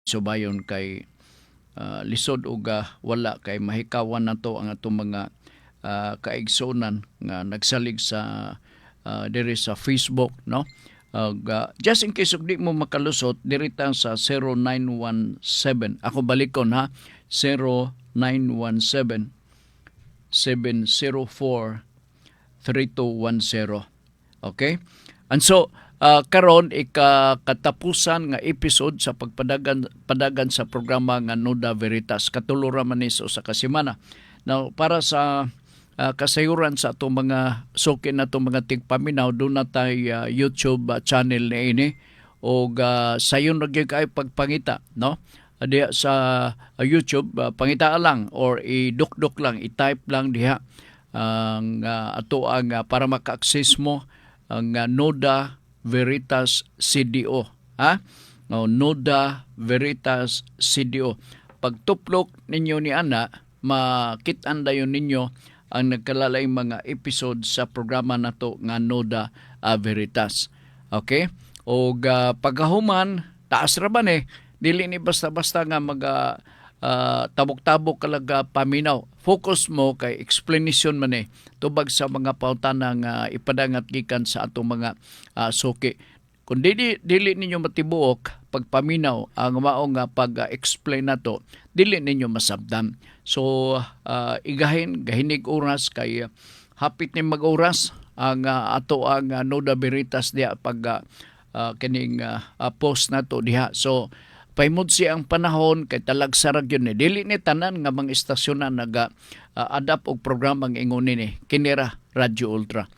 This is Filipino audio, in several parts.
subayon kay lisod ug wala kay mahikawan nato ang atong mga kaigsunan nga nagsalig sa diri sa Facebook, no. Just in case ug di mo makalusot diri ta sa 0917, ako balikon ha, 0917 704 3210. Okay? And so, karon katapusan nga episode sa padagan sa programa nga Nuda Veritas. Katulo ra man ni sa usa ka semana. Now, para sa kasayuran sa atong mga suki na itong mga tigpaminaw, doon na tayo YouTube channel na ini. O sayon na kayo pagpangita, no? Diha sa YouTube, pangita lang or idukdok lang, i-type lang diha ang ato ang para maka-access mo ang Nuda Veritas CDO, ha? No, Nuda Veritas CDO. Pagtuplok ninyo ni ana, makit-an dayon ninyo ang nagkalalay mga episode sa programa nato nga Nuda Veritas. Okay? O pagkahuman, taas ra ba ni? Dili ni basta-basta nga tabok-tabok kalaga paminaw. Focus mo kay explanation man tubag sa mga pautana nga ipadangat gikan sa atong mga suki. Kung dili ninyo matibuok pagpaminaw ang mao nga pag-explain nato, dili ninyo masabdan. So gahinig oras kay hapit ni mag-oras ang ato ang Nuda Veritas diha pag kining post nato diha. So paimod siya ang panahon kay talagsarag yun dili ni tanan nga mga istasyonan adapt og programang ingon ni kinira Radyo Ultra.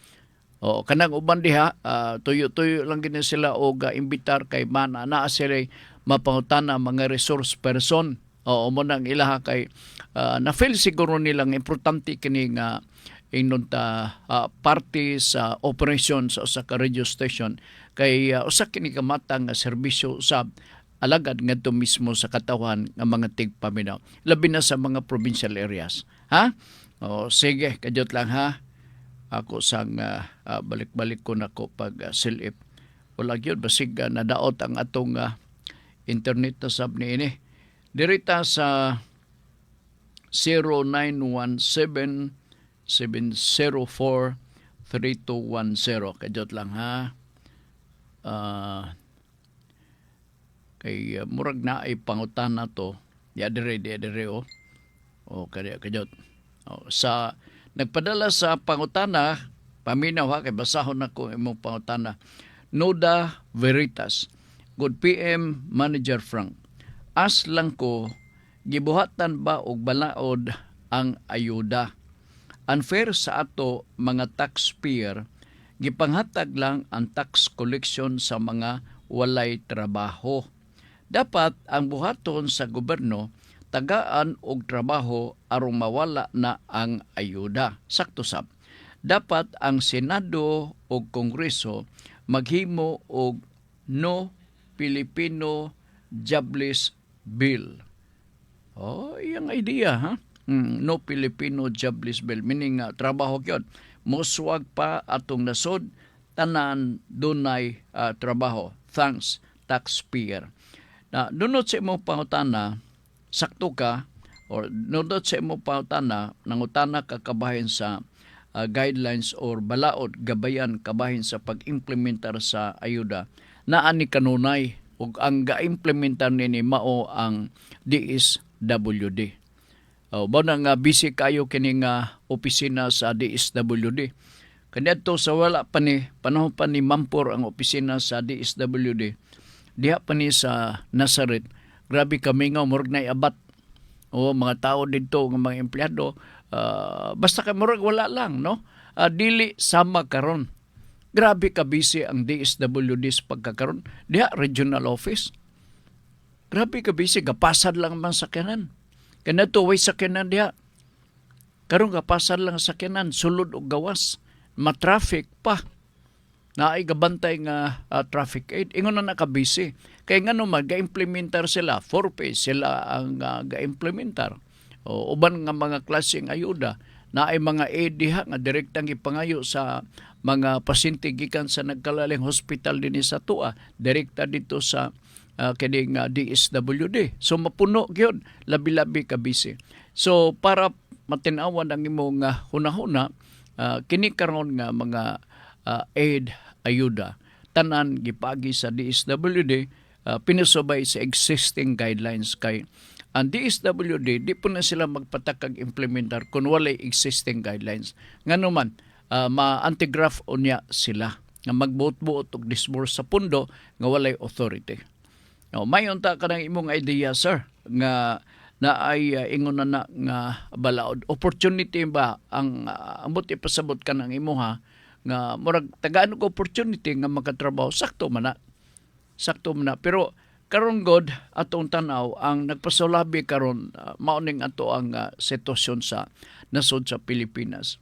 O kanang uban diha tuyo-tuyo lang gini sila og imbitar kay man naa sila mapangutana mga resource person. O mo nang ilaha kay na feel siguro nilang importante kini nga ingnon ta parte sa operation sa usa ka radio station kay usa kini ka matang nga serbisyo usab alagad ngadto mismo sa katawan ng mga tigpaminaw, labi na sa mga provincial areas. Ha? O sige, kadyot lang ha. Ako sang balik-balik ko nako pag silip. Wala gyud basig nadaot ang atong internet na sab ni ini. Dirita sa 0917 704 3210. Kadyot lang ha. Kay murag na ay pangutana to di adire o kaya kajot sa nagpadala sa pangutana paminaw ha kay basahon nako imong pangutana. Nuda Veritas. Good PM Manager Frank, as lang ko gibuhatan ba og balaod ang ayuda? Unfair sa ato mga taxpayer, gipanghatag lang ang tax collection sa mga walay trabaho. Dapat ang buhaton sa gobyerno tagaan og trabaho aron mawala na ang ayuda. Sakto sab. Dapat ang Senado o Kongreso maghimo og No Filipino Jobless Bill. Oh, iyang idea ha. No Filipino Jobless Bill meaning trabaho gyud. Moswag pa atong nasod tanan dunay trabaho. Thanks taxpayer. Na dunot sa imong pangutana, sakto ka or dunot sa imong pangutana nangutana ka kabahin sa guidelines or balaod gabayan kabahin sa pag-implementar sa ayuda naa ni kanunay ug ang ga-implementar nini mao ang DSWD. Ba na nga busy kayo kini nga opisina sa DSWD. Kaniadto sa wala pa ni panahon pa ni mampor ang opisina sa DSWD. Diha pa ni sa Nazareth, grabe kami nga murag na abat. O mga tao dito, ng mga empleyado, basta ka murag wala lang, no? Dili sama karon. Grabe ka busy ang DSWD sa pagkakaroon. Diha, regional office. Grabe ka busy, kapasad lang man sakyanan. Kaya ito, way sakyanan diha. Karon kapasad lang sakyanan, sulod o gawas. Ma-traffic pa. Naay gabantay nga traffic aid. Ingon na nakabisi. Kaya nga naman, ga-implementar sila. 4 sila ang ga-implementar. Uban nga mga klaseng ayuda. Naay mga aid diha nga direktang ipangayo sa mga pasyente gikan sa nagkalaling hospital din sa Tua. Direkta dito sa kining DSWD. So mapuno gyud, labi-labi ka busy. So para matinawan ang imong hunahuna, kini karon nga mga aid ayuda tanan gipagi sa DSWD, pinasubay sa existing guidelines kay ang DSWD di po na sila magpatakag implementar kung walay existing guidelines. Ngano man ma-antigraph unya sila nga magbuot-buot og disburse sa pundo nga walay authority. Mayon ta kanang imong idea sir nga ay ingon na nga balaod opportunity ba ang ambot ipasabot ka ng imuha nga murag tagaan og opportunity nga makatrabaho sakto man na pero karon god atong tanaw ang nagpasulabi karon mauning ato ang sitwasyon sa nasod sa Pilipinas.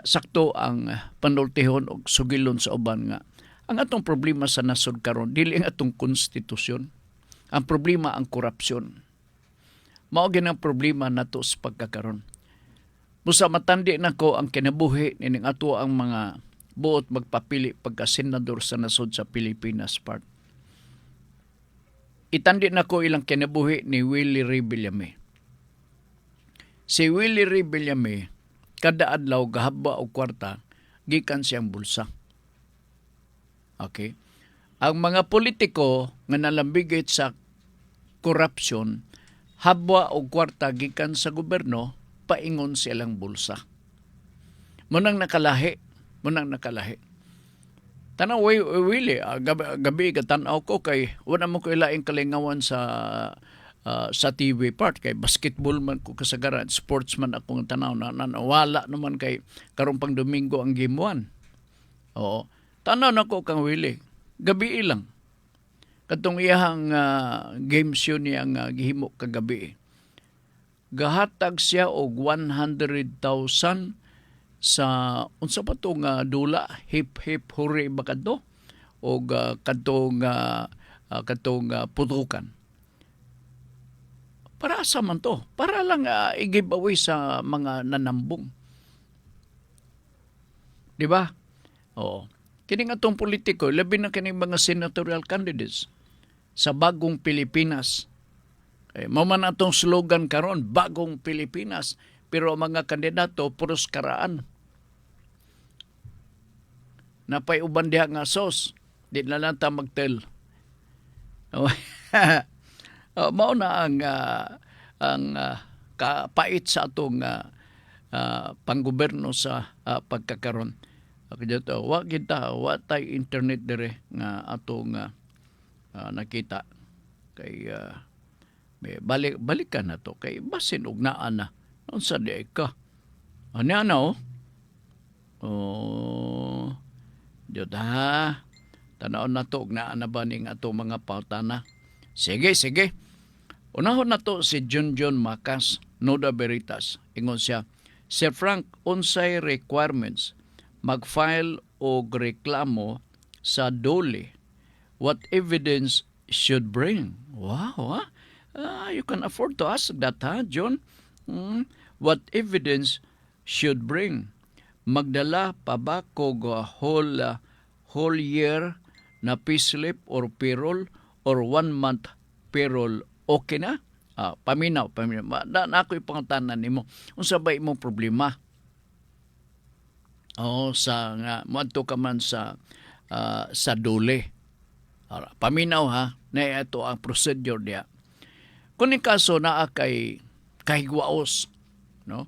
Sakto ang panultihon og sugilon sa uban nga ang atong problema sa nasod karon dili ang atong konstitusyon. Ang problema ang korupsyon. Mao gyud ang problema nato sa pagkakaron. Busa matandi nako ang kinabuhi nining ato ang mga buot magpapili pagka senador sa nasod sa Pilipinas part. Itandi na ko ilang kinabuhi ni Willie Ray Villame. Si Willie Ray Villame, kada adlaw gahaba og kwarta, gikan siyang bulsa. Okay? Ang mga politiko nga nalambigit sa korupsyon, habwa og kwarta gikan sa gobyerno, paingon silang bulsa. Munang nakalahi. Tanaw Willie, gabi katanaw ko kay wala mo ko ilaing kalingawan sa TV part kay basketball man ko kasagaran, sportsman akong tanaw na wala naman kay karong pang Domingo ang game 1. Oo. Tanaw na ko kang Willie, gabi ilang. Katong iyang game show niya nga gihimo kagabi. Gahatag siya og 100,000 sa unsa pa to nga dula hip hip hooray ba kadto og kadtong putukan para asa man to para lang i-giveaway sa mga nanambong, di ba? Oo, kini nga tong politiko labi na kini mga senatorial candidates sa bagong Pilipinas. Mao man atong slogan karon, bagong Pilipinas, pero mga kandidato puros karaan. Napay uban diha nga sos, di na lang ta magtel. Mao na ang kapait sa atong panggoberno sa pagkakaron. Kaya wa kita wa tay internet dire nga atong nakita kay balikan na to kay basin og naa na unsa di ka ano Diyod ha, tanaw na to, na ba ning ato mga pautana. Sige. Unahon na to si John Macas, Nuda Veritas. Ingon siya, Sir Frank, unsay requirements mag-file og reklamo sa DOLE? What evidence should bring? Wow, you can afford to ask that, ha, John? What evidence should bring? Magdala pa ba kog whole year na payslip or payroll or 1 month payroll okay na? Paminaw. Na ako ipangatanan nimo. Unsa ba imong problema? Sa nga moadto ka man sa DOLE. Paminaw ha, na ito ang procedure diya. Kung ni kaso naa kay kahigwaos, no?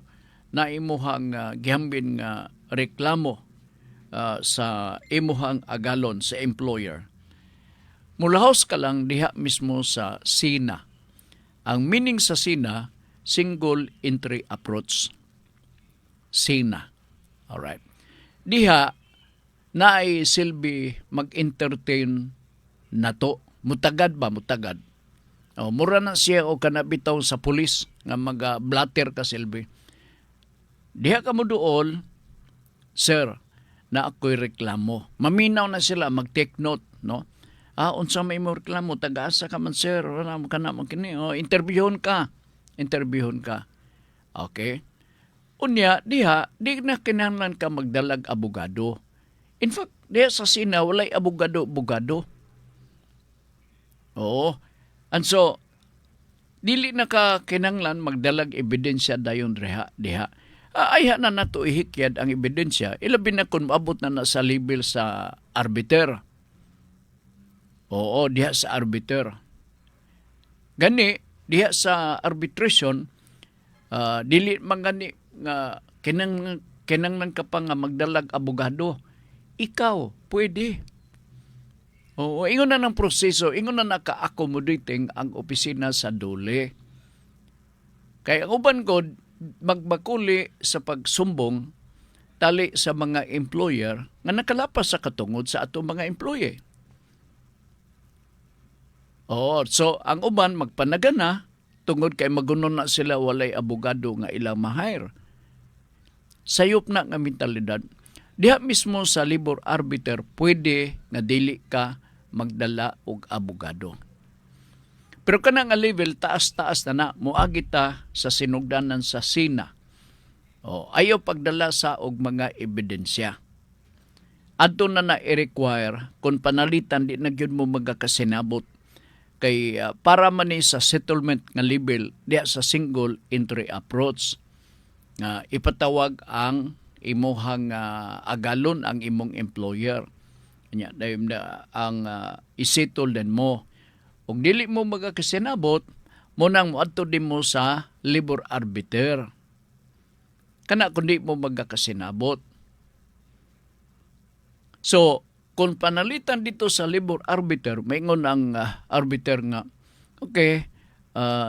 Na imuhang gihambin nga reklamo sa imuhang agalon sa employer. Mulahos ka lang diha mismo sa SINA. Ang meaning sa SINA, Single Entry Approach. SINA. Alright. Diha naay silbi mag-entertain nato. Mutagad. Mura na siya o kanabitaw sa pulis nga mag-blatter ka silbi. Diha ka mo dool, sir, na ako'y reklamo. Maminaw na sila, mag-take note, no? Unsa may mo reklamo, taga-asa ka man, sir, wala mo ka na magkini. Interviewon ka. Okay? Unya, diha, di na kinahanglan ka magdalag abogado. In fact, diha sa SINA, walay abogado. Oo. And so, dili na ka kinanglan magdalag ebidensya dayon diha. Ayha na nato ihikyad ang ebidensya, ilabi na kung maabot na sa level sa arbiter. Oo, diha sa arbiter. Gani, diha sa arbitration, dili man gani nga kinanglan ka pa nga magdalag abogado. Ikaw, pwede. Oo, ingon na ng proseso, ingon na naka-accommodating ang opisina sa dole. Kaya ang uban ko, magbakuli sa pagsumbong tali sa mga employer nga nakalapas sa katungod sa atong mga employee. Oo, so ang uban magpanagana tungod kay magunon na sila walay abogado nga ilang ma-hire. Sayop na nga mentalidad. Diha mismo sa labor arbiter pwede nga dili ka magdala og abogado. Pero kana nga level taas-taas na moagi ta sa sinugdanan sa SINA. Ayaw pagdala sa og mga ebidensya. Adto na i-require kung panalitan di na gyud mo magakasinabot kay para man ni sa settlement nga level diha sa single entry approach nga ipatawag ang imuhang agalon ang imong employer. Nya dayon na ang isettle din mo. Ug dili mo magakasinabot, mo nang moadto din mo sa labor arbiter. Kana kundi mo magakasinabot. So, kung panalitan dito sa labor arbiter, maingon ang arbiter nga, okay,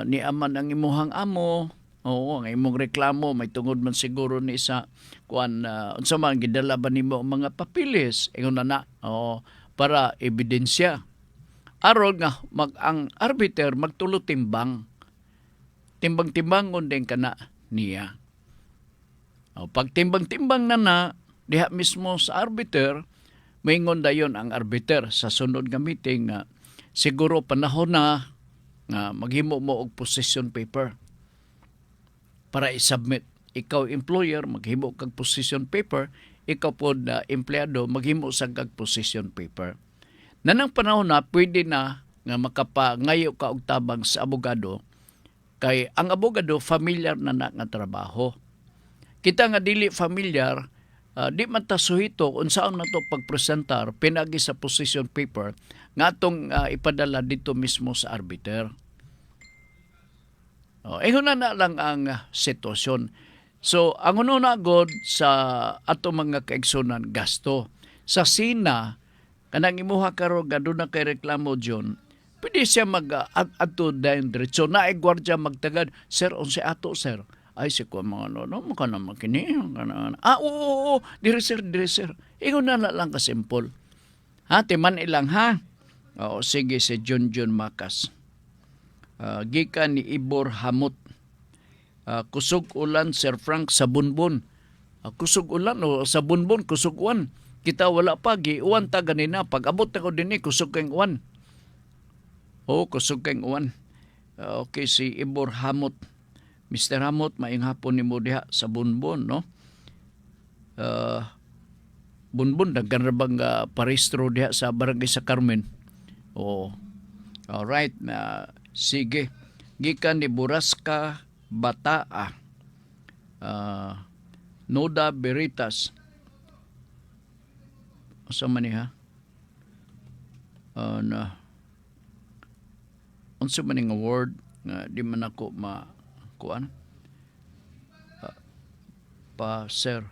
ni aman ang imuhang amo, oo, ang imong reklamo, may tungod man siguro ni sa kuan unsa man gidala ba nimo ang mga papilis, ingon na para ebidensya. Aron nga ang arbiter magtulo timbang. Timbang-timbangon din kana niya. Pag timbang-timbang na diha mismo sa arbiter, maingon dayon ang arbiter sa sunod nga meeting nga siguro panahon na nga maghimo mo og position paper para i-submit. Ikaw employer maghimo kag position paper, ikaw pod empleyado maghimo sa kag position paper. Nanang panahon na pwede na nga makapangayo ka og tabang sa abogado kay ang abogado familiar na nga trabaho. Kita nga dili familiar, di man ta suhito unsaon nato pagpresentar pinagi sa position paper nga atong ipadala dito mismo sa arbiter. Ingon na lang ang sitwasyon. So, ang una god sa ato mga kaigsunan gasto. Sa SINA, kanang imuha karo gaduna kay reklamo John, pwede siya mag-ato dayon diretso na ay gwardya magtagad, sir, unsa ato sir? Ay, si ko mga no, mukha na makini. Oo, dire sir. Ingon na lang ka simple. Timan ilang ha? Oo, sige, si John Makas. Gikan ni Ibor Hamot. Kusog ulan, Sir Frank, sa bunbun. Kusog ulan o sa bunbun, kusog uwan. Kita wala pa, giuwan ta ganina. Pag abot na ko din kusog kang uwan. Kusog kang uwan. Okay, si Ibor Hamot. Mr. Hamot, maing hapon ni mo diha sa bunbun, no? Bunbun, nagkanrabang paristro diha sa barangay sa Carmen. Alright, sige. Gikan ni Buraska Bataa. Noda Veritas. Asa man niya? Unsa man ning award nga di man ako kuan Sir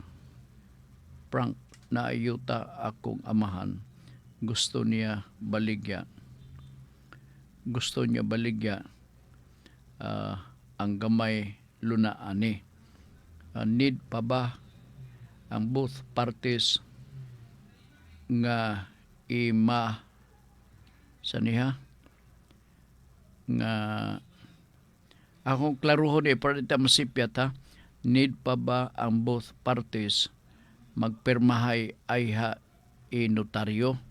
Frank na ayuta akong amahan, gusto niya baligya ang gamay luna ani. Need pa ba ang both parties nga saniha nga akong klaruhon para dita masipyat ha. Need pa ba ang both parties magpirmahay ayha notaryo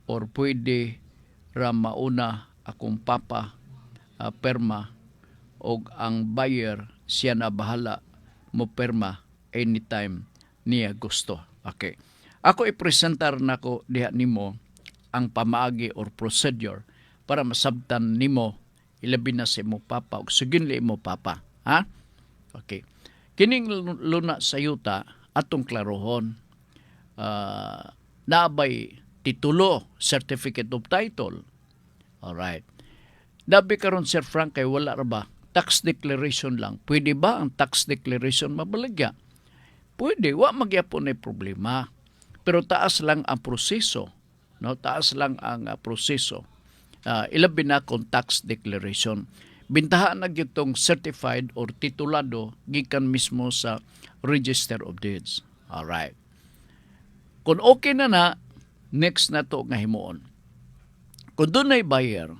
or pwede ra mauna akong papa perma og ang buyer siya na bahala mo perma anytime niya gusto. Okay. Ako ipresentar nako diha nimo ang pamaagi or procedure para masabtan nimo ilabi na sa imo papa ug suginli imo papa. Ha? Okay. Kining luna sa yuta atong klarohon. Naabay titulo, certificate of title. Alright. Dabi karon Sir Frank kay wala ra ba? Tax declaration lang. Pwede ba ang tax declaration mabaligya? Pwede, wa magyapon ay problema. Pero taas lang ang proseso, no? Taas lang ang proseso. Ilabi na kung tax declaration. Bintahan na gyud certified or titulado gikan mismo sa Register of Deeds. Alright. Kung okay na, next na to nga himuon. Kung doon ay buyer,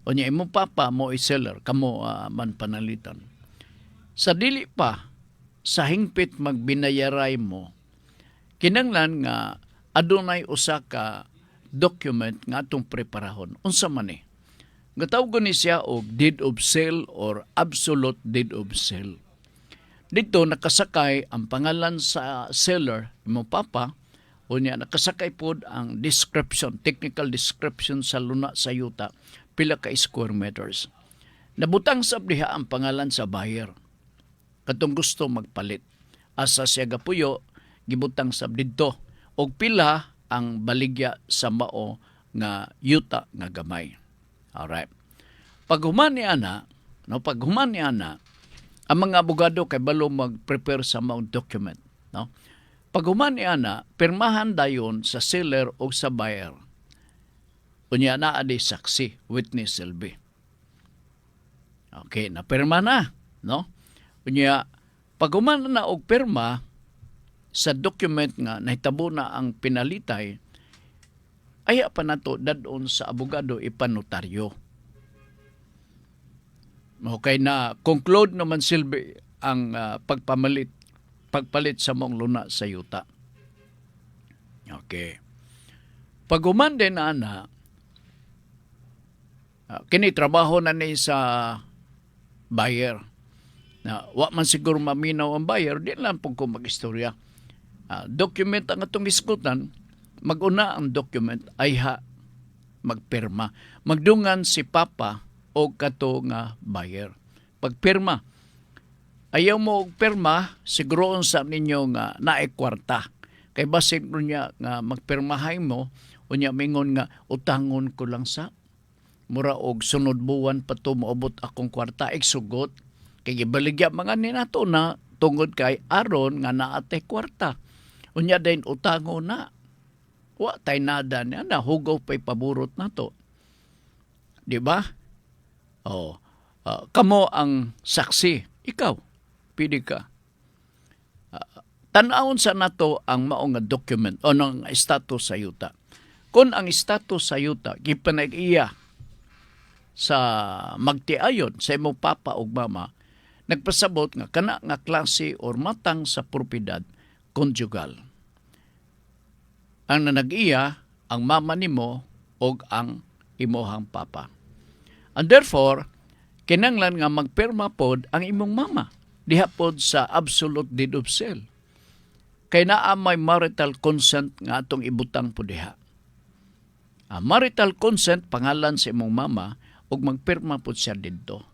o niya imong papa mo i-seller, kamo man panalitan. Sa dili pa, sa hingpit magbinayaray mo, kinanglan nga adunay usa ka document nga atong preparahon. Unsa man ni? Gatawgon ni siya og deed of sale or absolute deed of sale. Dito nakasakay ang pangalan sa seller, imong papa, o niya nakasakay pod ang description, technical description sa luna sa yuta, pila ka square meters. Nabutang sab diha ang pangalan sa buyer. Katong gusto magpalit. Asa siya gapuyo, gibutang sab didto og pila ang baligya sa mao nga yuta nga gamay. Alright. Paghuman ni ana, ang mga abogado kay balo mag-prepare sa maong document, no? Paghuman ni ana, pirmahan dayon sa seller o sa buyer. Unya na adi saksi, witness silbi. Okay, na pirma na, no? Unya paghuman na og pirma sa document nga nahitabo na ang pinalitay, aya pa nato dadon sa abogado ipanotaryo. Okay na conclude naman silbi ang pagpalit sa mong luna sa yuta. Okay. Pag humande na ana, kini trabaho na ni sa buyer. Na wa man siguro maminaw ang buyer, di lang po ko mag-istorya. Document ang atong iskutan, maguna ang document ay magpirma. Magdungan si papa o kato nga buyer. Pagpirma, ayaw mo og pirma, siguroon sa ninyo nga naay kwarta. Kay basig niya nga magpirmahay mo, unya mingon nga utangon ko lang sa mura og sunod buwan pa to moabot akong kwarta igsugot. Kay gibaligya mga ni nato na tungod kay aron nga naate kwarta. Unya din utangon na. Wa tay nada niya na hugaw pay paburot nato. Di ba? Kamo ang saksi. Ikaw, pili ka. Tanawon sa nato ang maong nga document o ng status sa yuta. Kung ang status sa yuta, gipanag-iya sa magtiayon sa imong papa o mama, nagpasabot nga kana nga klase or matang sa propiedad conjugal. Ang nanag-iya, ang mama nimo o ang imohang papa. And therefore, kinanglan nga magpirma pod ang imong mama diha pod sa absolute deed of sale. Kay naa may marital consent nga atong ibutang po diha. Marital consent pangalan sa imong mama ug magpirma pod siya didto.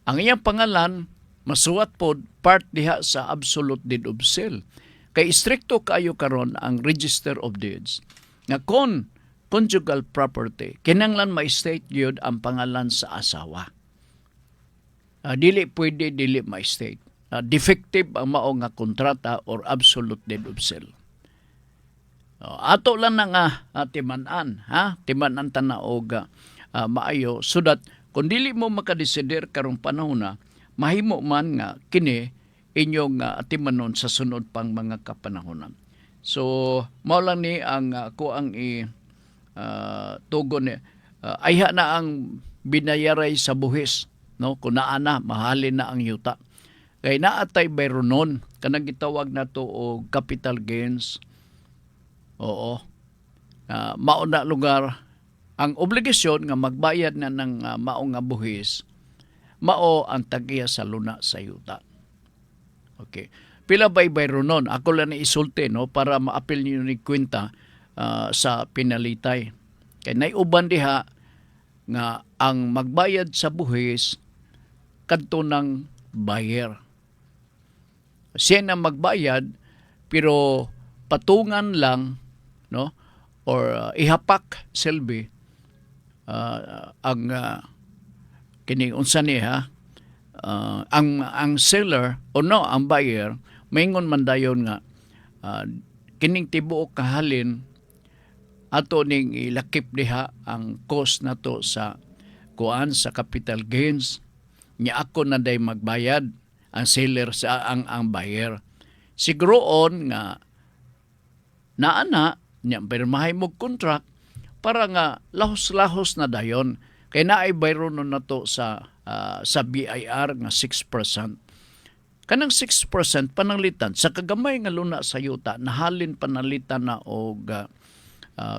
Ang iyang pangalan masuwat pod part diha sa absolute deed of sale. Kay istrikto kayo karon ang Register of Deeds nga kon conjugal property kinanglan ma-state gyud ang pangalan sa asawa. Dili pwede dili ma-state. Defective ang mao nga kontrata or absolute deed of sale. Ato lang na nga timanan, timanan tanaog maayo so that kung dili mo makadesider karong panahon na mahimo man nga kini inyong timanon sa sunod pang mga kapanahonan. So mao lang ni ang kuang tugon ayha na ang binayaray sa buhis, no? Kung naa na mahalin na ang yuta. Kay naatay bayronon kanang gitawag nato og capital gains. Oo. Mao na lugar ang obligasyon nga magbayad na ng mao nga buhis, mao ang tagiya sa luna sa yuta. Okay. Pila ba'y bayronon? Ako lang na isulti, no, para ma-apil niyo ni kwenta sa pinalitay. Kaya naiuban diha nga ang magbayad sa buhis kadto ng buyer. Siya na magbayad pero patungan lang, no, or ihapak silbi ang kini unsa niya, ang seller o no ang buyer maingon man dayon nga kining tibuok kahalin ato ning ilakip diha ang cost nato sa kuan sa capital gains nya ako na day magbayad ang seller sa ang buyer. Siguroon nga naana nya pirmahay mo contract para nga lahos-lahos na dayon kay naay bayro no nato sa BIR nga 6%. Kanang 6% pananglitan sa kagamay nga luna sa yuta nahalin pananglitan na og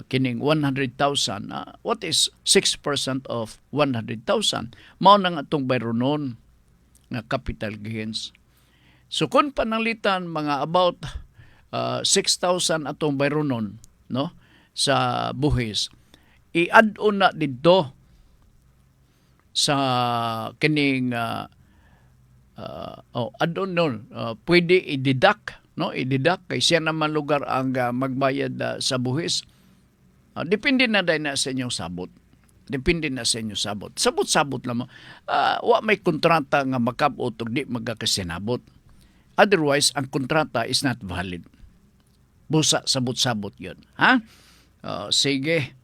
kining 100,000. What is 6% of 100,000? Mao nang atong bayronon nga capital gains. So kung pananglitan mga about 6,000 atong bayronon, no, sa buhis, i-add on na dito sa kining add-on nun, pwede i-deduct, no? I-deduct kay siya naman lugar ang magbayad sa buhis. Depende na dahil na sa inyong sabot. Depende na sa inyong sabot. Sabot-sabot lang mo. Wa may kontrata nga makabot o di magkakasinabot. Otherwise, ang kontrata is not valid. Busa, sabot-sabot yun. Ha? Sige.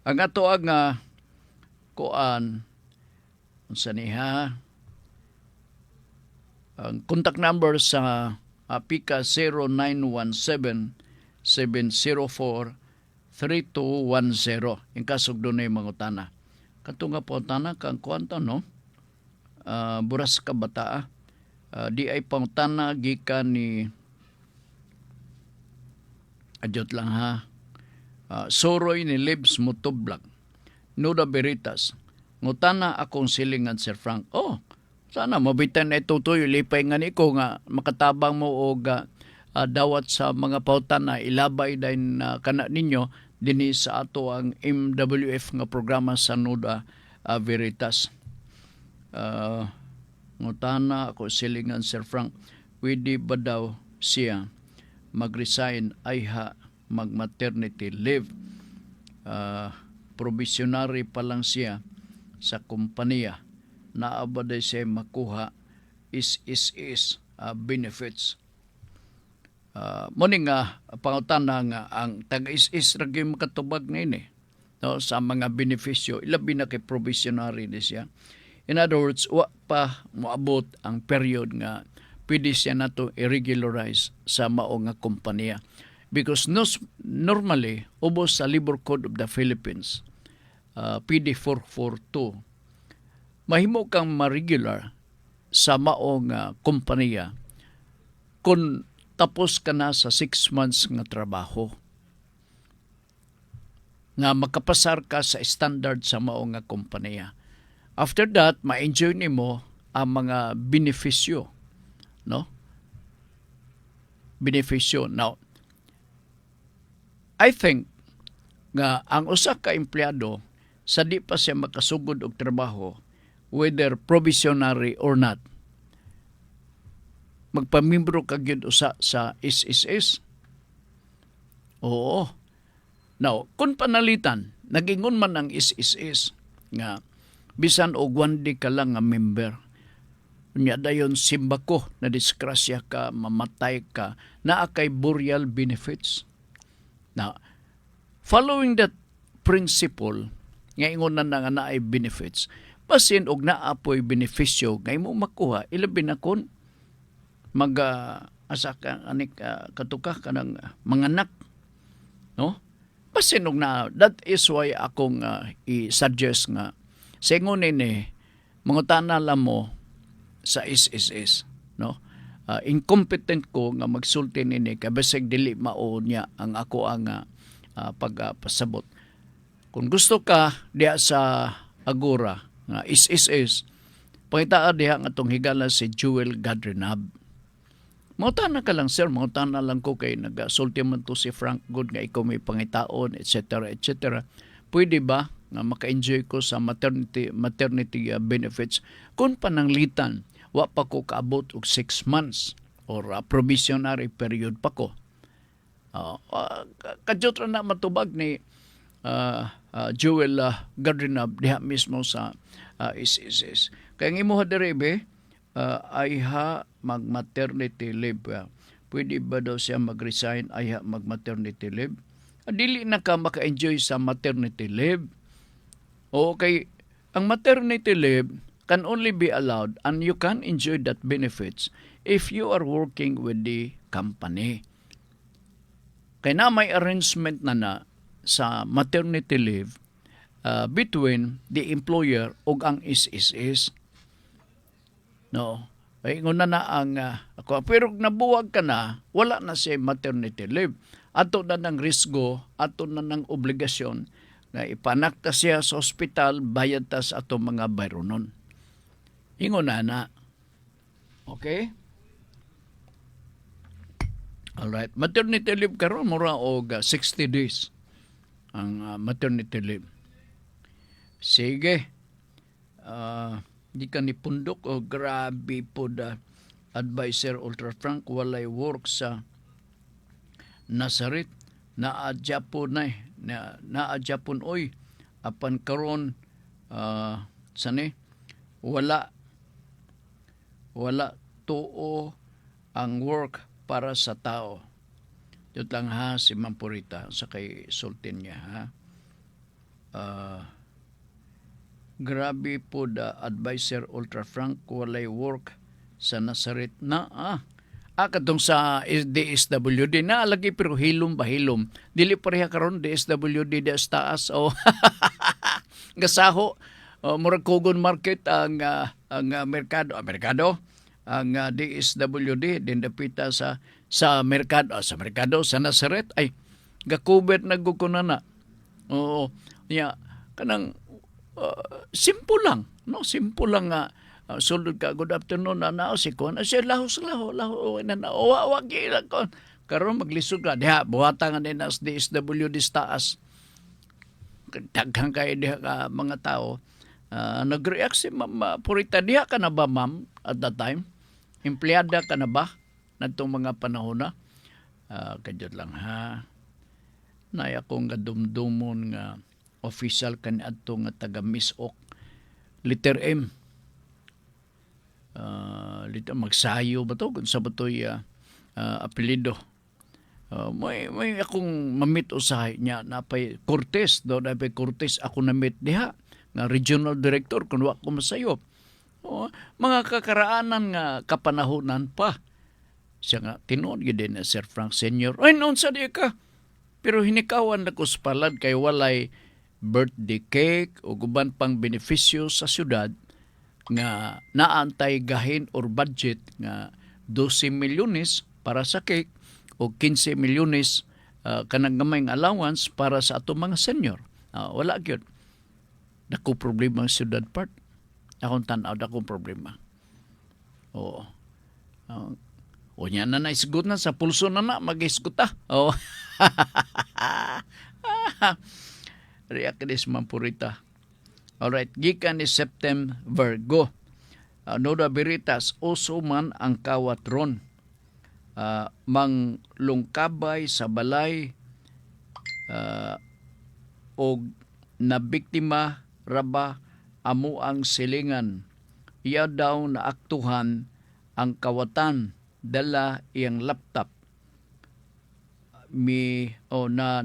Ang ato ang kuan, unsa niha, ang contact number sa Pika 0917-704-3210. Yung kasog doon na yung mga utana. Kato nga po utana, kang kuwanta, no? Buras ka bataa. Di ay pangutana, gikan ni adyot lang ha. Soroy ni Libs Mutublag. Nuda Veritas. Ngutana akong silingan, Sir Frank. Oh, sana mabitan na itutoy. Lipay nga ni ko nga makatabang mo o dawat sa mga pautan na ilabay din kana ninyo dinhi sa ato ang MWF nga programa sa Nuda Veritas. Ngutana ako silingan, Sir Frank. Pwede ba daw siya mag-resign ay mag-maternity leave? Provisionary pa lang siya sa kumpanya na abaday siya makuha is benefits. Muni nga pangutana nga ang taga-is ragi makatubag ngayon no, sa mga benepisyo ilabi na kay provisionary ni siya. In other words, wa pa moabot ang period nga pwede siya nato i-regularize sa mao nga kumpanya. Because normally, ubos sa Labor Code of the Philippines, PD 442, mahimo kang ma-regular sa maong kompanya kung tapos ka na sa 6 months nga trabaho. Nga makapasar ka sa standard sa maong nga kompanya. After that, ma-enjoy nimo ang mga benepisyo. No? Benepisyo. Now, I think nga ang usa ka empleyado sa di pa siya makasugod og trabaho, whether provisionary or not, magpamimbro ka gyud usa sa SSS. Oo. Now, kung panalitan, nagingon man ang SSS nga bisan og 1 day ka lang nga member, nya dayon simbako na disgrasya ka, mamatay ka, naa kay burial benefits. Now, following that principle, nga ingon na nga naay benefits, basin og naapoy benepisyo nga imo makuha, ilabi na kon asa ka anik katukah kanang manganak, no? Basin og na, that is why akong i-suggest nga sa ingon ni mangutana lang mo sa SSS, no? Incompetent ko nga magsulti nini kay basig dili mao niya ang ako ang pagpasabot. Kung gusto ka diha sa Agora nga SSS, pangitaan diha nga tong higala si Jewel Gadrenab. Mangutana ka lang, sir, mangutana lang ko kay nagasulti man to si Frank Good nga ikaw may pangitaon, etc. etc. Pwede ba nga maka-enjoy ko sa maternity benefits kung pananglitan wa pa ko kaabot og 6 months or probationary period pa ko. Kadyot ra na matubag ni Joel Gardinab diha mismo sa SSS. Kaya ang imo derebe ay ha mag-maternity leave. Pwede ba daw siya mag-resign ay ha mag-maternity leave? Dili na ka maka-enjoy sa maternity leave. Okay, ang maternity leave can only be allowed and you can enjoy that benefits if you are working with the company. Kaya na may arrangement na sa maternity leave between the employer ug ang SSS. No. Ay nguna na ang ako pero nabuwag ka na, wala na siya maternity leave. Ato na ng risgo, ato na ng obligasyon na ipanak ta siya sa ospital, bayad ta sa ato mga bayronon. Ingon na. Okay? Alright. Maternity leave karon mura og 60 days ang maternity leave. Sige. Di ka ni pundok o grabe po da advisor Ultra Frank walay work sa Nazareth naadya po naadya po oy apan karon sani wala tuo ang work para sa tao. Dito lang ha si Mampurita sa kay sultin niya ha. Grabe po da advisor Ultra Frank walay work sa Nazareth na katong sa DSWD na lagi pero hilom ba hilom dili pareha karon DSWD das taas gasaho murag Kogon Market ang merkado ang DSWD din dapita sa merkado sa Nazareth ay ga-cover na gukunana. Oo niya kanang simple lang no simple lang nga sulod ka good afternoon na si kon siya lahos na wa gila kon karon maglisod ka diha buhatan nga din as DSWD taas daghang kay diha ka mga tao nag-react si Purita diha ka na ba ma'am at that time empleyada ka na ba nadtong mga panahon na kadyot lang ha nay akong gadumdumon nga official kaniadto nga taga Miss Ok letter M magsayo ba to kung sa batoy apelido may akong mamit usahay niya napay Cortez napay Cortez ako na meet diha nga regional director kun wa ko masayo mga kakaraanan nga kapanahonan pa siya nga tinuod gid na Sir Frank Senior ay noon sa di ka pero hinikawan na ko sa palad kay walay birthday cake o guban pang benepisyo sa syudad nga naantay gahin or budget nga 12 milyones para sa cake o 15 milyones kanang gamay nga allowance para sa ato mga senior. Wala gyud. Dako problema ang syudad part. Akong tan-aw dako problema. Oo. O nya na naisgot na sa pulso na mag-isguta. Oo. React this Mampurita. Alright, gikan ni September go. Noda Veritas, uso man ang kawat ron. Manglungkabay sa balay o nabiktima raba amo ang silingan. Iya daw naaktuhan ang kawatan dala iyang laptop.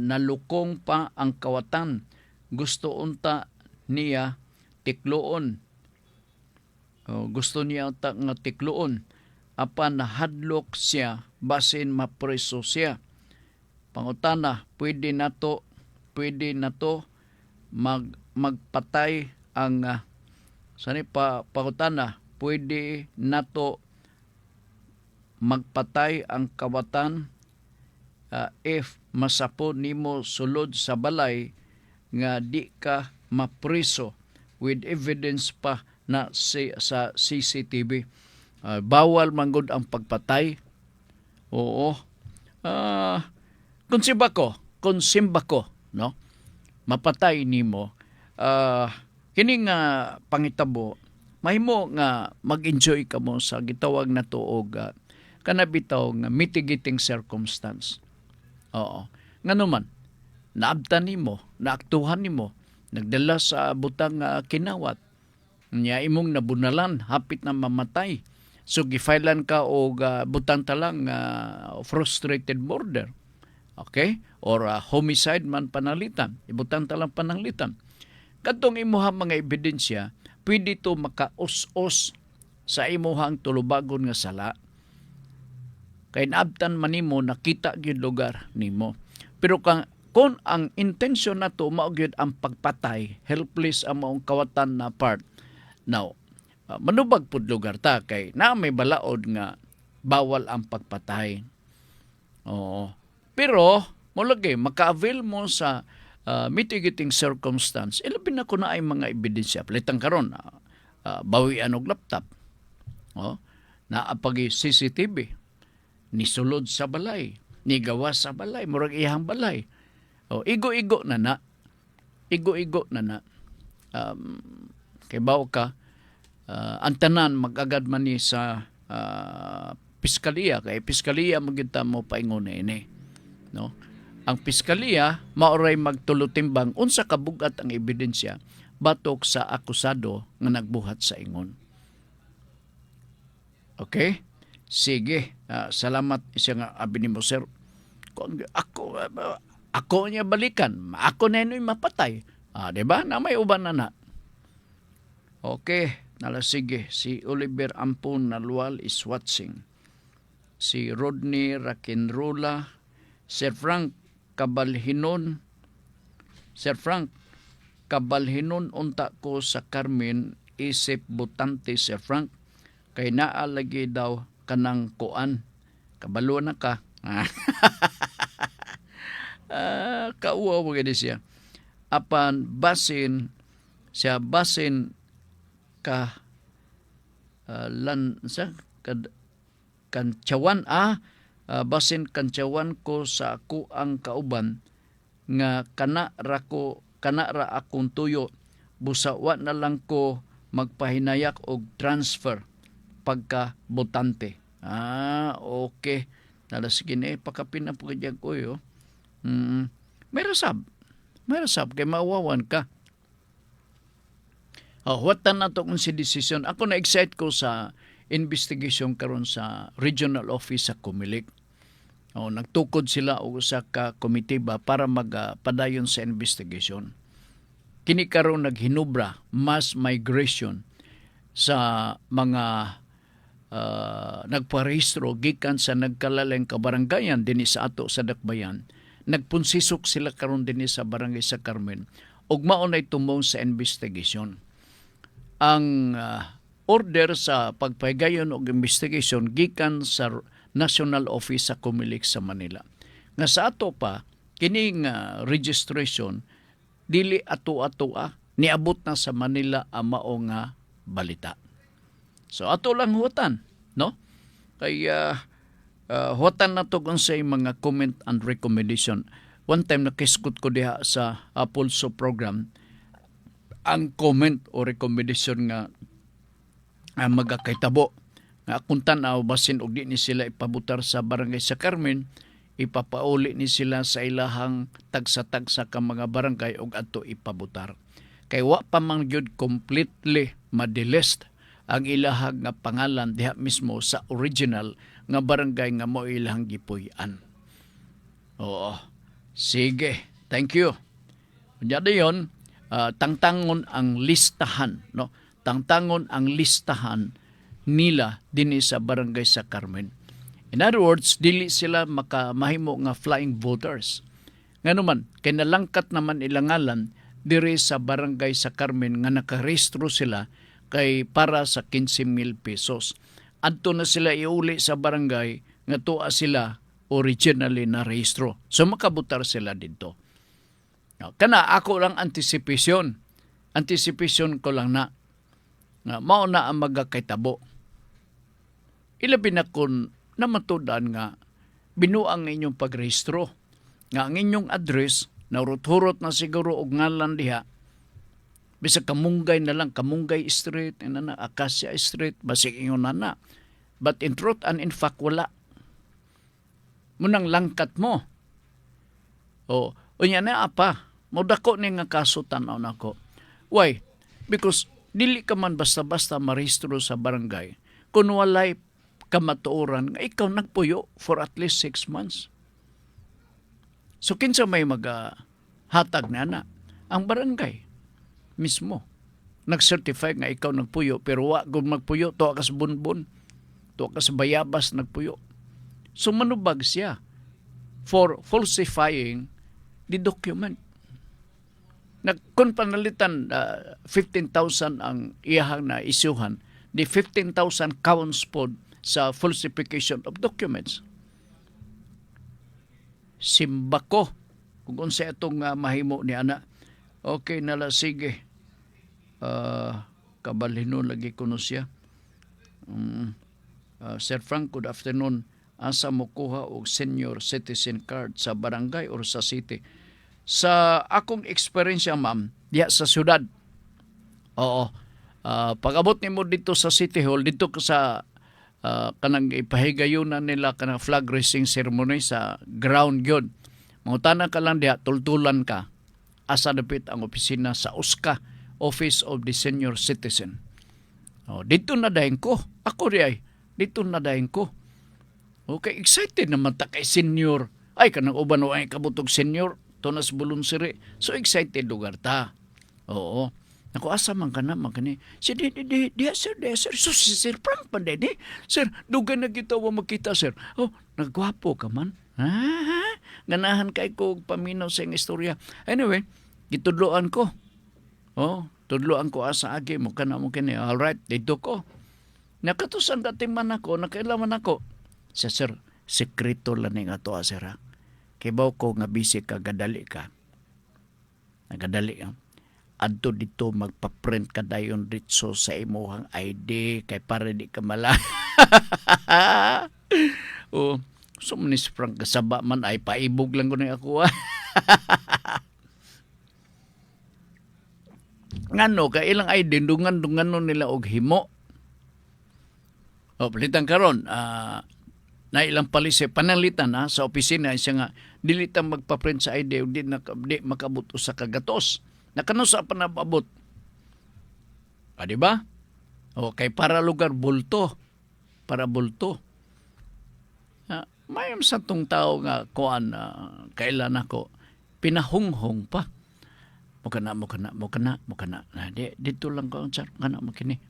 Nalukong pa ang kawatan. Gusto unta niya tikloon. Gusto niya unta nga tikloon. Apan nahadlok siya basin mapreso siya. Pangutana, pwede na to magpatay ang pangutana, pwede na to magpatay ang kawatan if masapo nimo sulod sa balay nga di ka mapriso with evidence pa na sa CCTV. Bawal manggod ang pagpatay. Oo. Konsimba ko, no? Mapatay nimo. kini nga pangitabo mahimo nga mag-enjoy ka mo sa gitawag na tuog kanabitaw nga mitigating circumstance. Oo. Ngano man naabtan nimo, naaktuhan nimo, nagdala sa butang kinawat. Nya imong nabunalan hapit na mamatay. So gifailan ka og butang talang frustrated murder. Okay? Or homicide man panalitan, ibutang talang pananglitan. Kadtong imuha mga ebidensya, pwede to makaus-os sa imuhang tulubagon nga sala. Kay naabtan man nimo nakita gyud lugar nimo. Pero kung ang intensyon nato mao gyud ang pagpatay, helpless ang maong kawatan na part. Now, manubag pud lugar ta kay na may balaod nga bawal ang pagpatay. Oo. Pero mulagi maka-avail mo sa mitigating circumstance. Ilabin na ko na ay mga ebidensya. Palitang karon bawian og laptop. Oh, naapagi CCTV. Nisulod sa balay, nigawas sa balay, murag iyang balay. Oh, igo-igo na na. Igo-igo na na. Kay baw ka ang tanan mag-agad man ni sa piskaliya kay piskaliya magita mo paingon ini. No? Ang piskaliya maoray magtulutimbang unsa kabugat ang ebidensya batok sa akusado nga nagbuhat sa ingon. Okay? Sige, salamat siya nga abi nimo sir. Ako niya balikan, ako na ino'y mapatay. Di ba? Na may uban na. Okay, sige. Si Oliver Ampon Nalual is watching. Si Rodney Rakinrula, Sir Frank Kabalhinon, unta ko sa Carmen isip butante Sir Frank kay naalagi daw kanang kuan. Kabalo na ka. Kauwa mo gani siya. Apan basin ka kantsawan basin kantsawan ko sa ako ang kauban nga kana ra akong tuyo busawa na lang ko magpahinayak og transfer pagka botante. Okay. Sige na pakapin na po kajag ko yo. May rasab kay maawawan ka. Watan na to kung si decision. Ako na-excite ko sa investigation karon sa regional office sa Comelec. Nagtukod sila og usa ka komitiba para magpadayon sa investigation. Kini karon naghinubra mass migration sa mga nagparehistro gikan sa nagkalalang kabaranggayan dinhi sa ato sa Dakbayan. Nagpunsisok sila karon dinhi sa barangay sa Carmen ug mao nay tumong sa investigation. Ang order sa pagpahigayon og investigation gikan sa National Office sa Comelec sa Manila. Nga sa ato pa kining registration dili ato-atoa niabot na sa Manila ang mao nga balita. So ato lang hutan, no? Kay hutan na to kung sa mga comment and recommendation. One time nakiskot ko diha sa Pulso program ang comment o recommendation nga magakaitabo nga akong tanaw basin og di ni sila ipabutar sa barangay sa Carmen, ipapauli ni sila sa ilahang tagsa-tagsa ka mga barangay og adto ipabutar. Kay wa pa man gyud completely madelist ang ilahang nga pangalan diha mismo sa original nga barangay nga mo ilahang gipuy-an. Oo. Sige. Thank you. Unya dayon, tangtangon ang listahan, no? Tangtangon ang listahan nila dinhi sa barangay sa Carmen. In other words, dili sila makamahimo nga flying voters. Nganuman, kay nalangkat naman ilangalan diri sa barangay sa Carmen nga nakarehistro sila kay para sa 15,000 pesos. Adto na sila iuli sa barangay nga tuwa sila originally na rehistro. So makabutar sila dito. Kana ako lang anticipation. Anticipation ko lang na mao na ang magakaitabo. Ilabi na kung namatudan nga binuang inyong pagrehistro. Nga ang inyong address, naurot-hurot na siguro og ngalan diha, Bisag Kamunggay na lang, Kamunggay Street, na Acacia Street, basig ingon na. But in truth and in fact, wala. Munang langkat mo. O, unya na apa, modako ni nga kaso tanaw nako. Why? Because dili ka man basta-basta marehistro sa barangay kung walay kamatuoran nga ikaw nagpuyo for at least 6 months. So kinsa may hatag na na ang barangay mismo nag-certify nga ikaw nagpuyo pero wa gud magpuyo tuwa ka sa bunbun, tuwa ka sa bayabas nagpuyo. So manubag siya for falsifying the document. Kung panalitan 15,000 ang iyahang na isyuhan, the 15,000 counts po sa falsification of documents. Simbako kung unsa itong mahimo ni ana. Okay nala sige. Kabalhino lagi kuno siya. Sir Frank, good afternoon. Asa mo kuha og senior citizen card sa barangay or sa city? Sa akong experience, ma'am, diya sa syudad. Oo. Pag-abot nimo dito sa City Hall, dito ka sa kanang ipahigayunan nila kanang flag raising ceremony sa ground yun. Mangutana ka lang diya, tultulan ka. Asa dapit ang opisina sa OSCA, Office of the Senior Citizen. Dito na dahin ko. Ako di dito na dahin ko. Okay, excited naman ta kay senior. Ay, kanang uban o ay kabutog senior. Tonas Bulunsiri. So excited lugar ta. Oo. Naku, asa man ka na, magkani. Sir, sir. So, sir, Frank pa din, Sir, dugan na kita wa makita, sir. Oh, nagwapo ka man. Ha? Ganahan kay ko paminaw sa iyong istorya. Anyway, gitudloan ko. Oh, tudloan ko asa agi mo kana mo kini. Alright, dito ko. Nakatusan dating man ako, nakailaman ako. Sir, sekreto lang nga to, sir, ha? Kibaw ko nga busy ka, gadali ka. Nagadali ka. Adto dito magpa-print ka dayon ritso sa imuhang ID kay para di ka mala. O, so manis Frank kasaba man ay paibog lang ko na ako. Ngano, kay ilang ID, dungan nila og himo. O, palitan karon na ilang palise panalitan sa opisina siya nga dilitan magpa-print sa ID di makabot sa kagatos. Nakano sa panababot. Di ba? O kay para lugar bulto. Para bulto. May sa tong tao nga kuan kailan ako pinahunghong pa. Mo kana. Dito lang ko sir kana makini.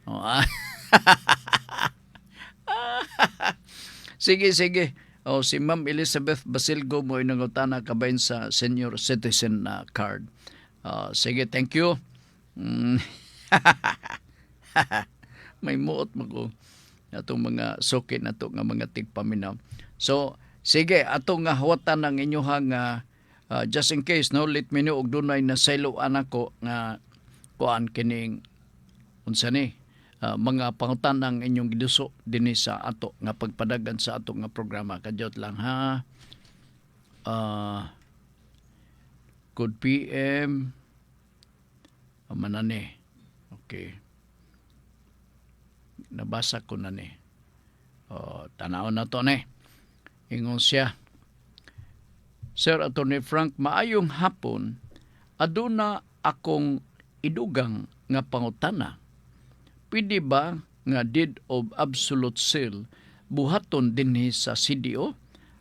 Sige. Si Ma'am Elizabeth Basilgo mo inangutana kabayin sa senior citizen card. Sige, thank you. May muot mo ko atong mga sukit na ito nga mga tigpaminaw. So, sige, atong nga hawatan ng inyong just in case, no, let me know og dunay na sailoan ako nga kuan kining unsa ni mga pangutan ng inyong giduso dinhi sa ato nga pagpadagan sa ato nga programa. Kadyot lang ha. Good PM. Manani. Okay. Nabasa ko na ni. Tanaw na to ni. Ingon siya. Sir Attorney Frank, maayong hapon. Aduna akong idugang nga pangutana. Pwede ba nga deed of absolute sale buhaton dinhi sa CDO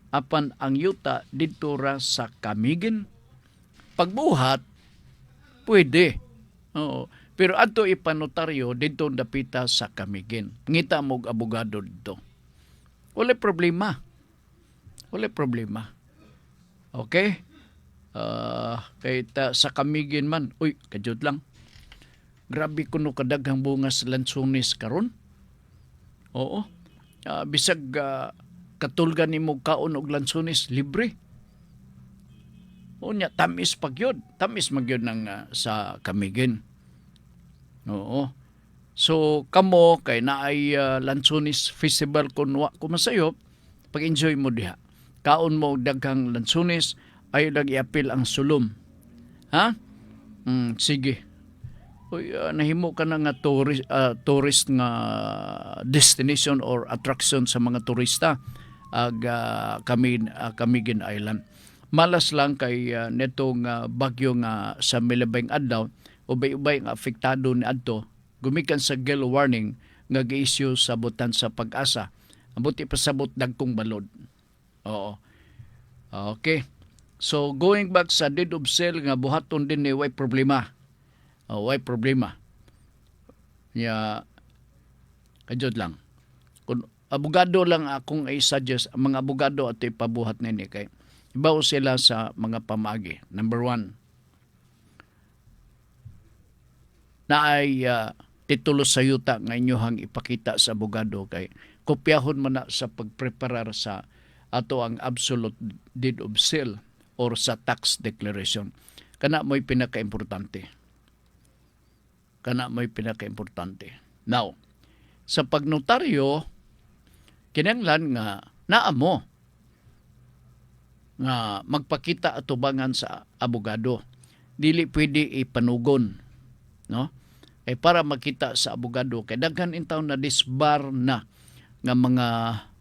apan ang yuta didto ra sa Camiguin? Pagbuhat, pwede. Oo. Pero adto ipanotaryo dito dapita sa Camiguin. Ngita mo abogado dito. Wala problema. Okay? Kay sa Camiguin man, uy, kajud lang. Grabe kuno kadaghang bungas lansunis karon. Oo. Bisag katulgan nimo kaon og lansunis libre. Unya tamis pagyod magyod ng sa Camiguin. Oo. So kamo kay naay Lansunis Festival kun wa ko masayop, pag-enjoy mo diha. Kaon mo daghang Lansunis ay iapil ang sulom. Ha? Sige. nahimo ka na nga tourist nga destination or attraction sa mga turista Camiguin Island. Malas lang kay netong bagyo nga sa milabing adlaw, ubay-ubay nga apektado ni adto, gumikan sa gale warning nga gi-issue sa butan sa Pag-asa. Abuti pasabot dagkong balod. Oo. Okay. So going back sa deed of sale nga buhaton din ni way problema. Way problema. Ya kajud lang. Kung abogado lang akong i-suggest, ang mga abogado at ipabuhat nini kay ibaw sila sa mga pamagi. Number 1, na ay titulo sa yuta nga inyohang ipakita sa abogado kay kopyahon man na sa pagpreparar sa ato ang absolute deed of sale or sa tax declaration. Kana mo'y pinaka-importante. Now, sa pagnotaryo, kinahanglan nga naamo nga magpakita atubangan sa abogado. Dili pwede ipanugon, no? Para makita sa abogado kay daghan intaw na disbar na nga mga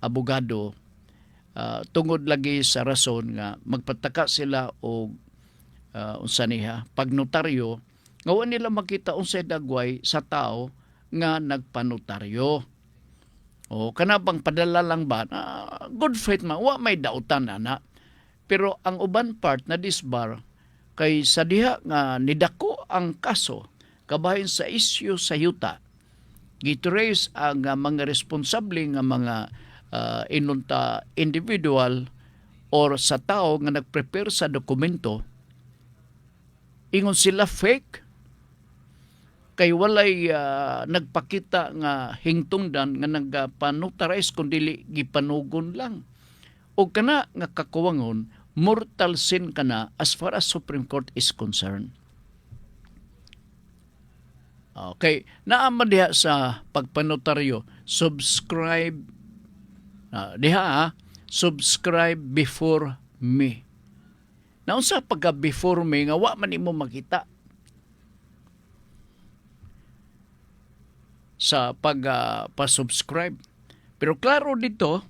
abogado tungod lagi sa rason nga magpataka sila og unsa niha pagnotaryo nga wa nila makita unsay dagway sa tao nga nagpanotaryo. O kana bang padala lang ba? Good faith man, wa may dautan ana. Pero ang uban part na disbar kay sa diha nga nidako ang kaso kabahin sa issue sa yuta. Gitrace ang mga responsable nga mga inunta individual or sa tao nga nagprepare sa dokumento, ingon sila fake kay walay nagpakita nga hingtungdan nga nagpanotarize kundi gipanugon lang. O kana nga kakuwangon, mortal sin kana as far as Supreme Court is concerned. Okay, naama diha sa pagpanotaryo, subscribe subscribe before me. Naunsa pagka before me nga wa man imo makita sa pa-subscribe. Pero klaro dito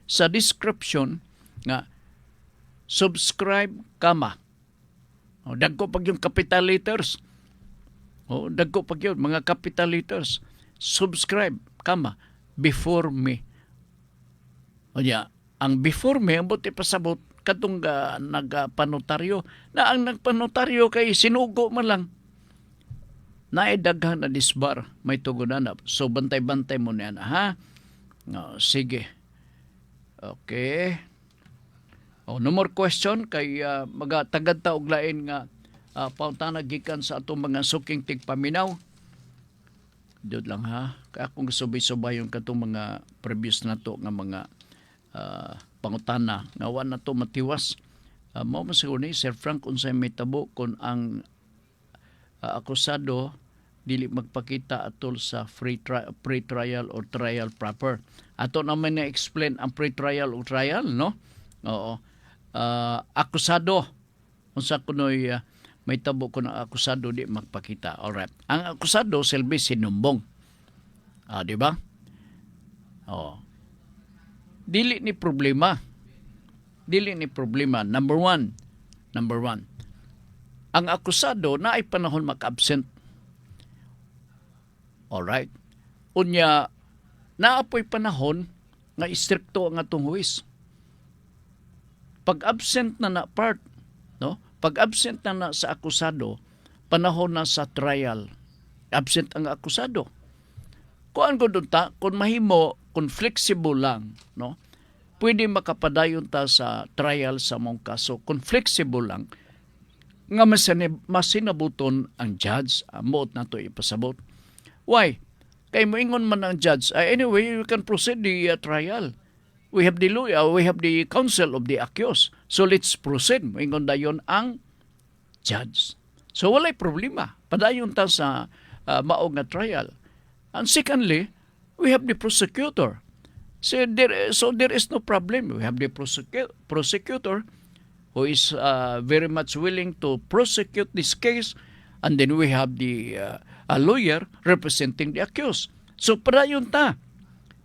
sa description nga subscribe kama. Dagko pag yung capital letters. Dagko pag yun, mga capital letters. Subscribe kama before me. Ang before me, ang buti pasabot katong nagpanotaryo na ang nagpanotaryo kay sinugo man lang. Naidaghan na disbar, may tugunan na. So, bantay-bantay mo niyan, ha? Sige. Okay. No more question, kay magatagad ta og lain nga pautana gikan sa atong mga suking tigpaminaw. Diyod lang, ha? Kaya akong subay-subay yung katong mga previous na to nga mga pangutana. Nga na to matiwas. Mao man siguro ni Sir Frank unsay may tabo kung ang akusado dili magpakita atol sa pre-trial or trial proper. Ato naman na-explain ang pre-trial o trial, no? Oo. Akusado. Unsa kunoy may tabo kung ang akusado di magpakita. Alright. Ang akusado silbi sinumbong. Di ba? Oo. Dili ni problema. Number one. Ang akusado na ay panahon mag-absent. Alright. Unya, naapoy panahon nga istrikto ang atong huwis. Pag-absent na part, no? Pag-absent na sa akusado, panahon na sa trial. Absent ang akusado. Kung mahimo, kung flexible lang, no? Pwede makapadayon ta sa trial sa mong kaso. Kung flexible lang, nga masinabuton ang judge, moot na ito ipasabot. Why? Kay moingon man ang judge, anyway, you can proceed the trial. We have the lawyer, we have the counsel of the accused. So let's proceed. Moingon dayon ang judge. So walay problema. Padayon ta sa maog nga trial. And secondly, we have the prosecutor. So there is no problem. We have the prosecutor who is very much willing to prosecute this case, and then we have the a lawyer representing the accused. So padayon ta.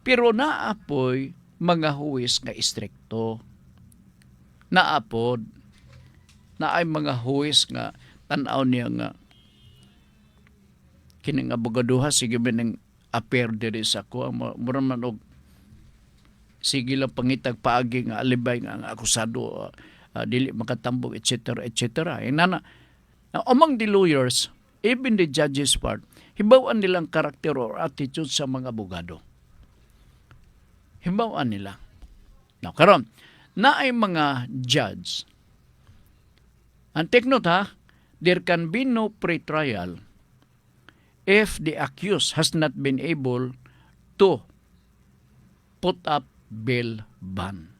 Pero naapoy mga huwis nga istrikto. Naapod na ay mga huwis nga tan-aw niya nga kining abogaduha sige man appear diri sa ko mura man og sige lang pangitag paagi nga alibay nga ang akusado dili makatambong etc. etc. Inana among the lawyers, even the judges part, hibawan nilang karakter or attitude sa mga abogado. Hibawan nila. Now, karon na ay mga judge. And take note ha, there can be no pre-trial if the accused has not been able to put up bail bond.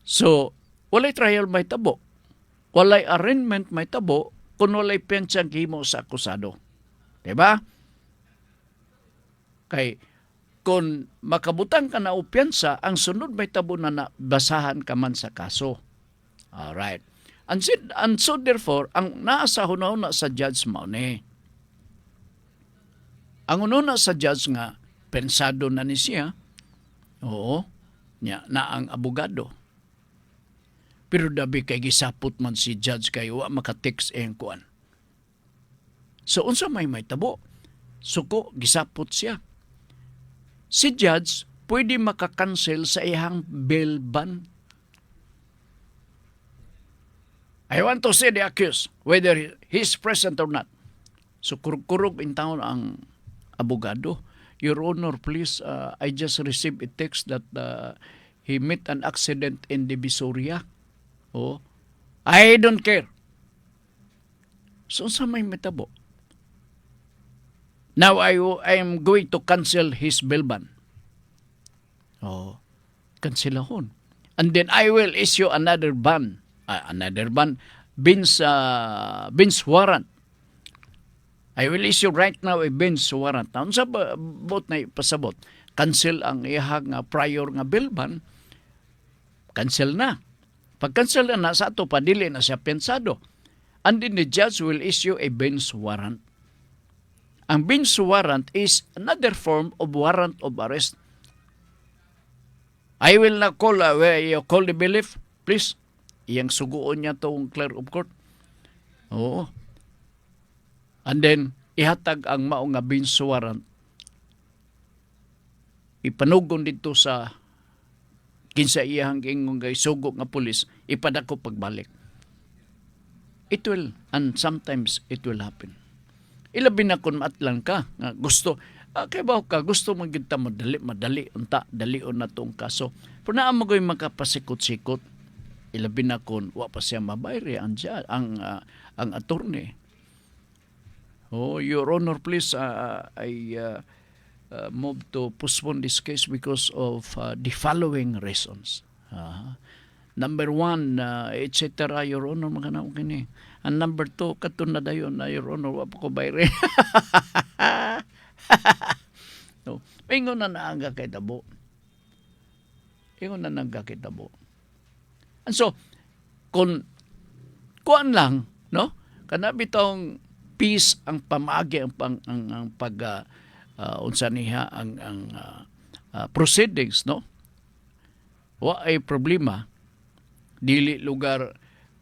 So, walay trial may tabo. Walay arraignment may tabo kung walay pensang himo sa akusado. Diba? Kay, kung makabutang ka na o piyansa, ang sunod may tabo na basahan ka man sa kaso. Alright. And so therefore, ang naasa hunahuna sa judge mo ni, ang ununa sa judge nga, pensado na ni siya, oo, niya, na ang abogado. Pero dabi kay gisapot man si judge kay wa maka-text ang kuan. So unsa may tabo? Suko gisapot siya. Si judge pwede maka-cancel sa iyang bail bond. I want to see the accused whether he is present or not. So kurog in town ang abogado. Your Honor, please, I just received a text that he met an accident in Divisoria. Oh, I don't care. So sa may metabo. Now I am going to cancel his bail bond. Oh, cancelahon. And then I will issue another bond. Bench warrant. I will issue right now a bench warrant. Ang sa bot na pasabot, cancel ang ihang prior nga bail bond, cancel na. Pag-cancel na sa ato, padili na siya pensado. And then the judge will issue a bench warrant. Ang bench warrant is another form of warrant of arrest. I will not call, call the bailiff, please. Iyang suguon niya itong clerk of court. Oo. And then, ihatag ang maong nga bench warrant. Ipanugon dito sa kinsa iyang ingong sugo nga pulis, ipadako pagbalik. It will, and sometimes it will happen. Ilabi na kung maatlan ka, nga gusto, kay ba ka, gusto magigita madali, unta, dalion na itong kaso. Pero naa mo ko'y makapasikot-sikot, ilabi na kung wa pa siya mabayri ang attorney. Oh, Your Honor, please, I move to postpone this case because of the following reasons. Number one, etc. Your Honor, maganaw kini. And number two, katun na dayon na Your Honor, wapa ko bayre. No, ingon na naangga kay tabo. Ingon na naangga kay tabo. And so, kung kuan lang, no? Kana bitong peace ang pamagi ang pag unsa niya ang proceedings, no? Wa ay problema, dili lugar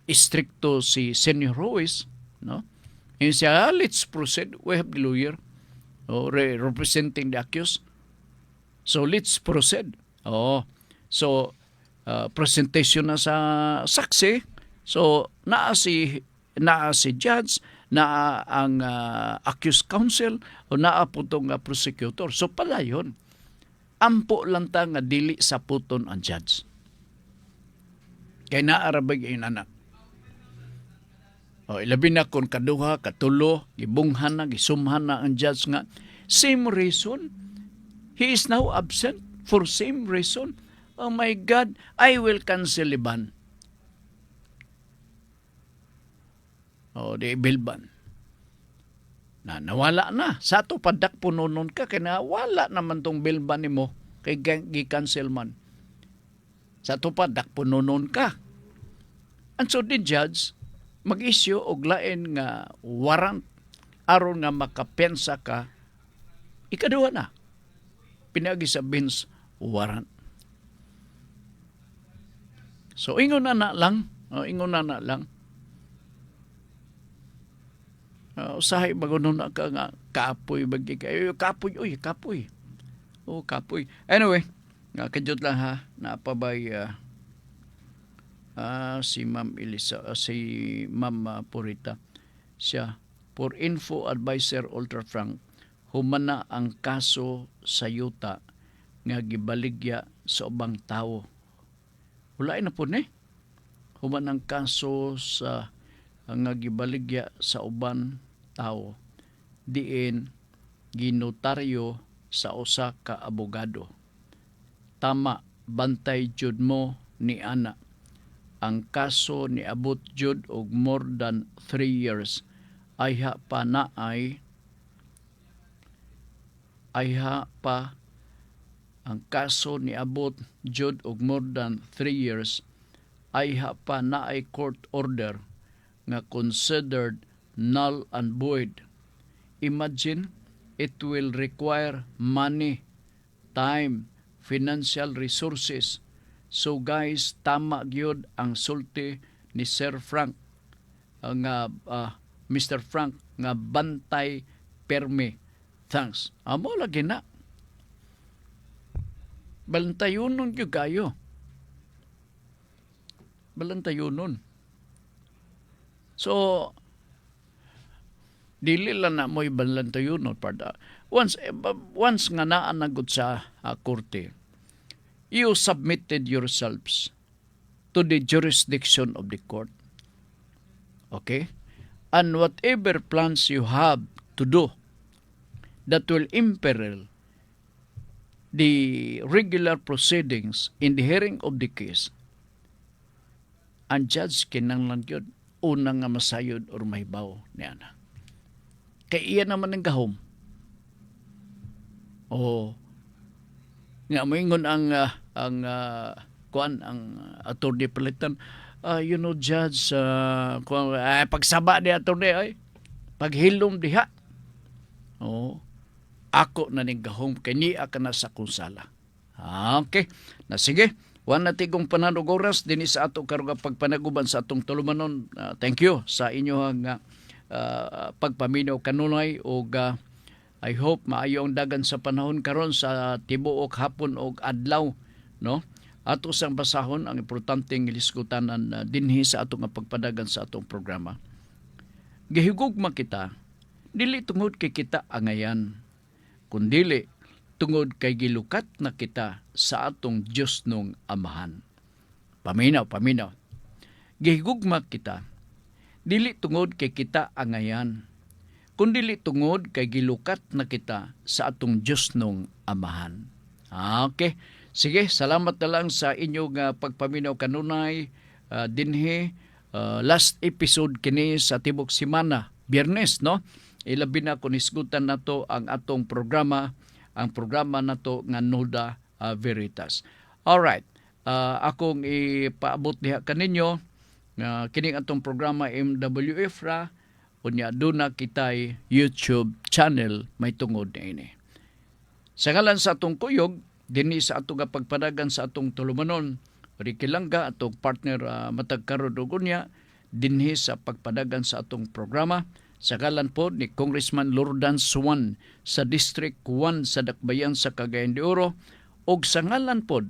istrikto si Senior Ruiz, no? And siya, let's proceed, we have the lawyer representing the accused, so let's proceed. So presentation na sa saksi, so naa si judge, na ang accused counsel o naa po itong prosecutor. So pala yun, ampo lang ta nga dili sa puton ang judge. Kaya naarabag yung anak. Ilabi na kung kaduha, katulo, gibunghan na, gisumhan na ang judge nga. Same reason, he is now absent for same reason. Oh my God, I will cancel the ban. Di bilban. Nawala na. Sa ato padak pununon ka, kaya nawala naman tong bilban ni mo, kay gi-cancel man. Sa ato padak pununon ka. And so the judge, mag-issue og lain nga warrant aron nga makapensa ka, ikaduha na. Pinagi sa bench warrant. So, ingon na lang. Ingon na lang. Usahay magunon na ka nga kapoy bagi kayo. Kapoy, uy, kapoy. Kapoy. Anyway, kadyot lang ha. Napabay si Ma'am Elisa, si Ma'am Purita. Siya, for info advisor Ultra Frank, humana ang kaso sa yuta nga gibaligya sa ubang tawo. Wala na po ni. Human ang kaso sa nga gibaligya sa uban tawo. Diin ginotaryo sa usa ka abogado. Tama, bantay jud mo ni ana. Ang kaso ni abot jud og more than 3 years. Ayha pa ang kaso ni abot jud og more than 3 years. Ayha pa naay court order nga considered null and void. Imagine, it will require money, time, financial resources. So guys, tama gyud ang sulti ni Sir Frank, Mr. Frank, nga bantay permi. Thanks. Amo lagi na. Balantayunon gyud kayo. Balantayunon. So, dili lang na mo'y balantayunon. Once nga naanagod sa korte, you submitted yourselves to the jurisdiction of the court. Okay? And whatever plans you have to do that will imperil the regular proceedings in the hearing of the case, ang judge kinanglan yun, unang nga masayod or mahibaw niya na. Kaya iya naman ang gahom. Nga moingon ang attorney palitan, judge, pagsaba ni attorney ay paghilom diha. Ako na ning gahom kay niya ka na sa kunsala. Okay. Na sige. Wan na tigong pananog oras din sa ato karong pagpanaguban sa atong tulumanon. Thank you sa inyong pagpaminaw kanunay o I hope maayo ang dagan sa panahon karon sa tibuok hapon og adlaw, no? Ato sang basahon ang importanteng ilisgutanan dinhi sa atong pagpadagan sa atong programa. Gihigugma kita dili tungod kay kita angayan, kundili tungod kay gilukat na kita sa atong Dios nung Amahan. Paminaw. Gihigugma kita dili tungod kay kita angayan, kundili tungod kay gilukat na kita sa atong Dios nung Amahan. Okay. Sige, salamat na lang sa inyong pagpaminaw kanunay dinhi. Last episode kini sa tibok semana, Biyernes, no? Ilabi na kung isgutan nato ang atong programa, ang programa nato nga Nuda Veritas. Alright, akong ipaabot diha kaninyo kining atong programa MWF ra, unya duna kitay YouTube channel may tungod na ini. Sa ngalan sa atong kuyog, dinhi sa atong pagpadagan sa atong tulumanon, Ricky Langga, atong partner matag karon ug unya dinhi sa pagpadagan sa atong programa. Sa ngalan po ni Congressman Lordan Suwan sa District 1 sa Dakbayan sa Cagayan de Oro, ug sa ngalan po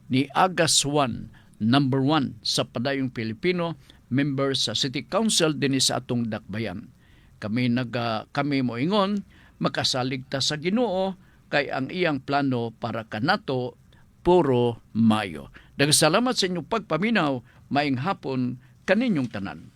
ni Aga Suwan, number 1 sa Padayong Pilipino, member sa City Council dinhi sa atong Dakbayan. Kami moingon makasalig ta sa Ginoo kay ang iyang plano para kanato puro mayo. Daghang salamat sa inyong pagpaminaw, maayong hapon kaninyong tanan.